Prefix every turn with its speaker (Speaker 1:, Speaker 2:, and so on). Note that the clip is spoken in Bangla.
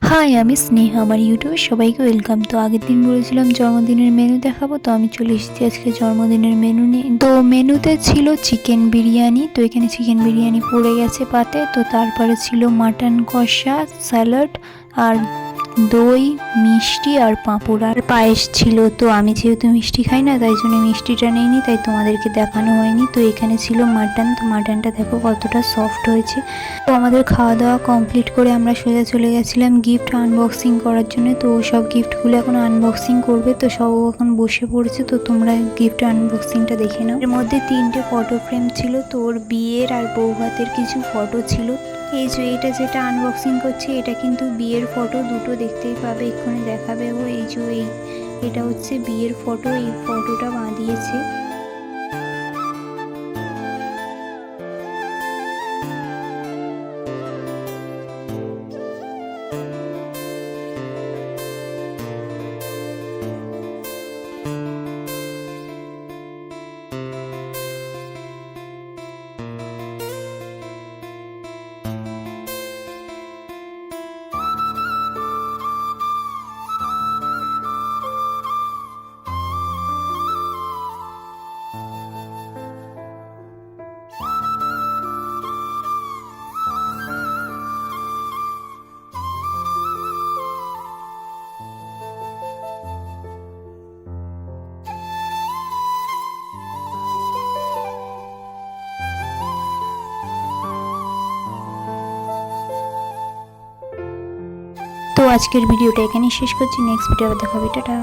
Speaker 1: হাই, আমি স্নেহা। আমার ইউটিউবে সবাইকে ওয়েলকাম। তো আগের দিন বলেছিলাম জন্মদিনের মেনু দেখাবো, তো আমি চলে এসেছি আজকে জন্মদিনের মেনু নিয়ে। তো মেনুতে ছিল চিকেন বিরিয়ানি, তো এখানে চিকেন বিরিয়ানি পড়ে গেছে পাতে। তো তারপরে ছিল মাটন কষা, স্যালাড আর দই, মিষ্টি আর পাঁপড় আর পায়েস ছিল। তো আমি যেহেতু মিষ্টি খাই না, তাই জন্য মিষ্টিটা নিইনি, তাই তোমাদেরকে দেখানো হয়নি। তো এখানে ছিল মাটন, তো মাটনটা দেখো কতটা সফট হয়েছে। তো আমাদের খাওয়া দাওয়া কমপ্লিট করে আমরা সোজা চলে গেছিলাম গিফট আনবক্সিং করার জন্য। তো সব গিফটগুলো এখন আনবক্সিং করবে, তো সব এখন বসে পড়েছে। তো তোমরা গিফট আনবক্সিংটা দেখে নাও। এর মধ্যে 3টে ফটো ফ্রেম ছিল, তো ওর বিয়ের আর বউ ভাতের কিছু ফটো ছিল। এই যে এটা যেটা আনবক্সিং করছে, এটা কিন্তু বিয়ের ফটো, দুটো দেখতেই পাবে, এক্ষুনি দেখাবে ও। এই যে এটা হচ্ছে বিয়ের ফটো, এই ফটোটা বাঁধিয়েছে। তো আজকের ভিডিওটা এখানেই শেষ করছি। নেক্সট ভিডিও আবার দেখা হবে। টাটা।